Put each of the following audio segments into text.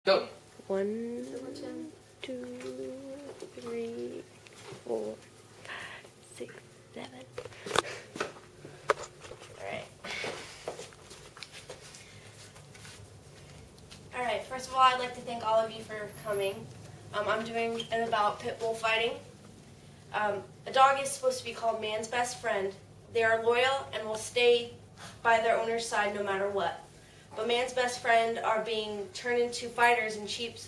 Go. 1, 2, 3, 4, 5, 6, 7. Alright, first of all, I'd like to thank all of you for coming. I'm doing an about pit bull fighting. A dog is supposed to be called man's best friend. They are loyal and will stay by their owner's side no matter what. But man's best friend are being turned into fighters and a cheap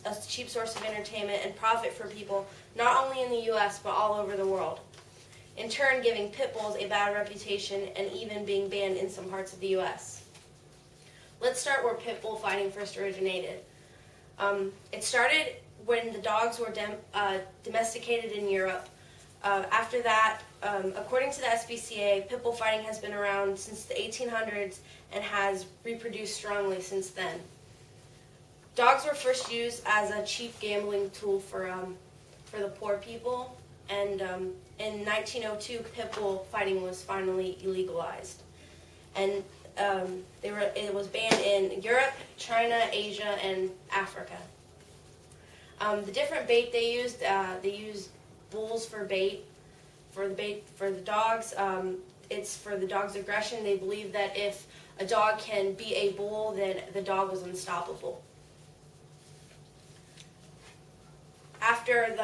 source of entertainment and profit for people, not only in the U.S., but all over the world. In turn, giving pit bulls a bad reputation and even being banned in some parts of the U.S. Let's start where pit bull fighting first originated. It started when the dogs were domesticated in Europe. After that, according to the SPCA, pit bull fighting has been around since the 1800s and has reproduced strongly since then. Dogs were first used as a cheap gambling tool for the poor people, and in 1902, pit bull fighting was finally illegalized, and it was banned in Europe, China, Asia, and Africa. The different bait they used bulls for bait. For the dogs, it's for the dog's aggression. They believe that if a dog can beat a bull, then the dog was unstoppable. After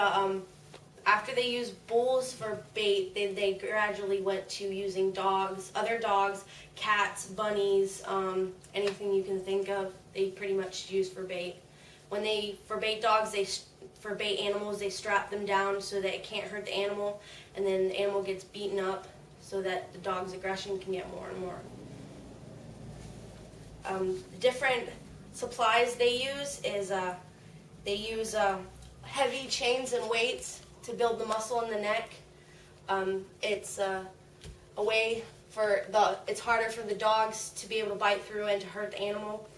they used bulls for bait, they gradually went to using other dogs, cats, bunnies, anything you can think of. They pretty much use for bait. For bait animals, they strap them down so that it can't hurt the animal, and then the animal gets beaten up so that the dog's aggression can get more and more. The different supplies they use is heavy chains and weights to build the muscle in the neck. It's it's harder for the dogs to be able to bite through and to hurt the animal.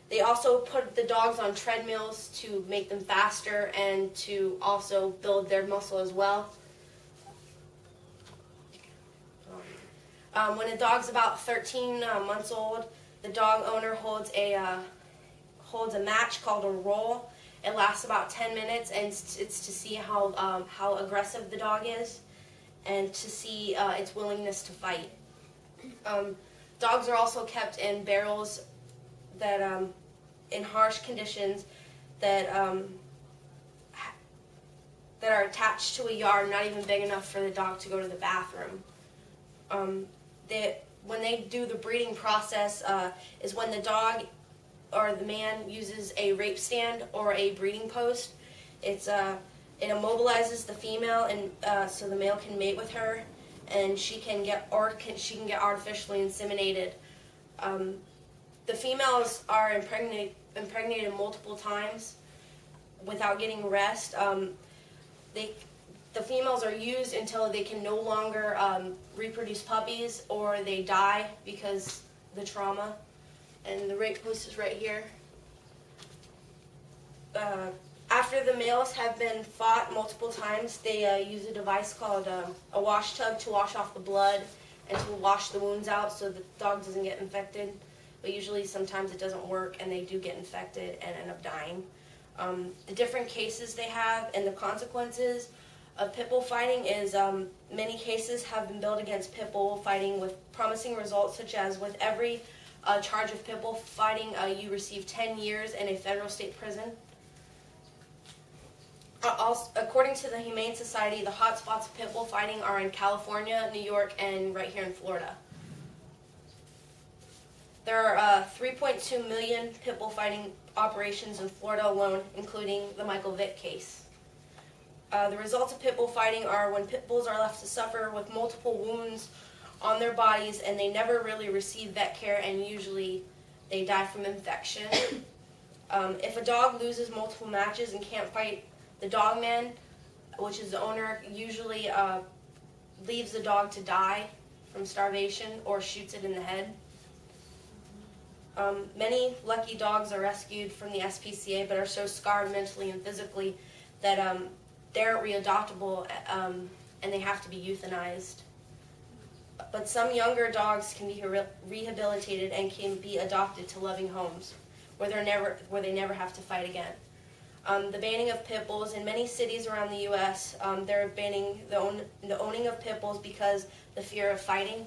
They also put the dogs on treadmills to make them faster and to also build their muscle as well. When a dog's about 13 months old, the dog owner holds a match called a roll. It lasts about 10 minutes, and it's to see how aggressive the dog is and to see its willingness to fight. Dogs are also kept in barrels that in harsh conditions that are attached to a yard, not even big enough for the dog to go to the bathroom. When they do the breeding process is when the dog or the man uses a rape stand or a breeding post. It immobilizes the female, and so the male can mate with her, and she can get artificially inseminated. The females are impregnated multiple times without getting rest. The females are used until they can no longer reproduce puppies, or they die because of the trauma. And the rape post is right here. After the males have been fought multiple times, they use a device called a wash tub to wash off the blood and to wash the wounds out so the dog doesn't get infected. But usually sometimes it doesn't work and they do get infected and end up dying. The different cases they have and the consequences of pit bull fighting is many cases have been built against pit bull fighting with promising results, such as with every charge of pit bull fighting, you receive 10 years in a federal state prison. According to the Humane Society, the hot spots of pit bull fighting are in California, New York, and right here in Florida. There are 3.2 million pit bull fighting operations in Florida alone, including the Michael Vick case. The results of pit bull fighting are when pit bulls are left to suffer with multiple wounds on their bodies, and they never really receive vet care, and usually they die from infection. If a dog loses multiple matches and can't fight, the dog man, which is the owner, usually leaves the dog to die from starvation or shoots it in the head. Many lucky dogs are rescued from the SPCA but are so scarred mentally and physically that they aren't readoptable, and they have to be euthanized. But some younger dogs can be rehabilitated and can be adopted to loving homes. where they never have to fight again. The banning of pit bulls in many cities around the U.S. They're banning the owning of pit bulls because the fear of fighting.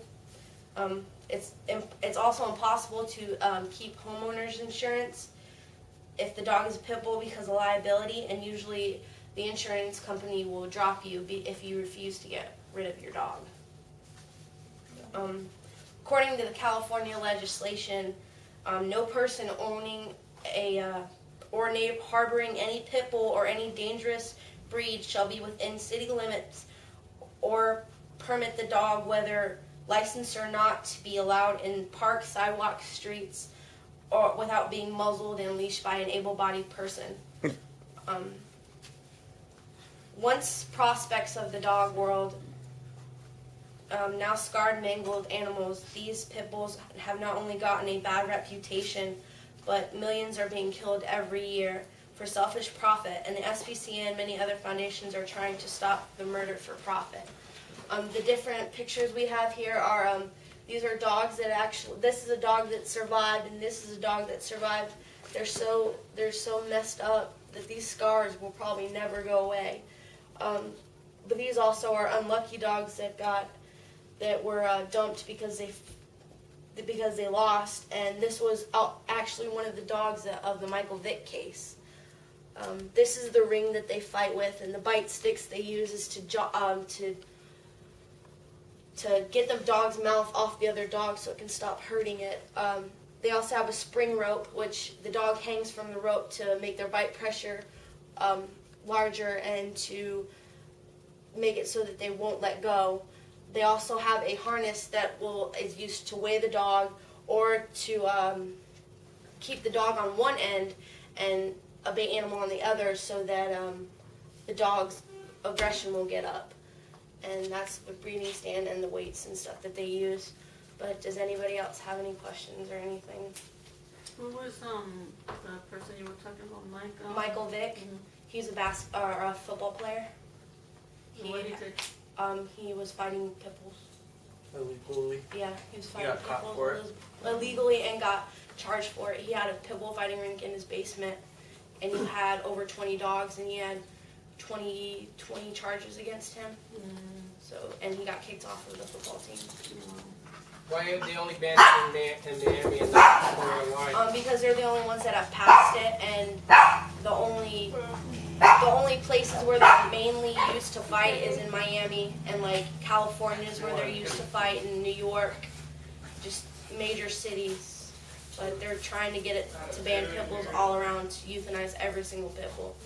It's also impossible to keep homeowners insurance if the dog is a pit bull because of liability, and usually the insurance company will drop you if you refuse to get rid of your dog. According to the California legislation, no person owning or harboring any pit bull or any dangerous breed shall be within city limits or permit the dog, whether licensed or not, to be allowed in parks, sidewalks, streets, or without being muzzled and leashed by an able-bodied person. Once prospects of the dog world, now scarred, mangled animals, these pit bulls have not only gotten a bad reputation, but millions are being killed every year for selfish profit, and the SPCA and many other foundations are trying to stop the murder for profit. The different pictures we have here are, these are dogs that this is a dog that survived, and this is a dog that survived. They're so messed up that these scars will probably never go away. But these also are unlucky dogs that were dumped because they lost, and this was actually one of the dogs of the Michael Vick case. This is the ring that they fight with, and the bite sticks they use is to get the dog's mouth off the other dog so it can stop hurting it. They also have a spring rope, which the dog hangs from the rope to make their bite pressure larger and to make it so that they won't let go. They also have a harness that is used to weigh the dog or to keep the dog on one end and a bait animal on the other so that the dog's aggression will get up. And that's the breeding stand and the weights and stuff that they use. But does anybody else have any questions or anything? Who was the person you were talking about, Michael Vick. Mm-hmm. He's a football player. What did he do? He was fighting pit bulls. Illegally? Yeah, he was fighting got pit caught bulls for it? illegally and got charged for it. He had a pit bull fighting rink in his basement, and he had over 20 dogs, and he had 20 charges against him. So, and he got kicked off of the football team. Why are they only banned in Miami and not why? Because they're the only ones that have passed it, and the only places where they're mainly used to fight is in Miami, and like California is where they're used to fight, in New York, just major cities. But they're trying to get it to ban pit bulls all around, to euthanize every single pit bull.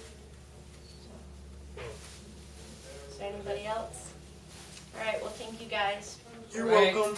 Is there anybody else? All right, well, thank you guys. You're welcome.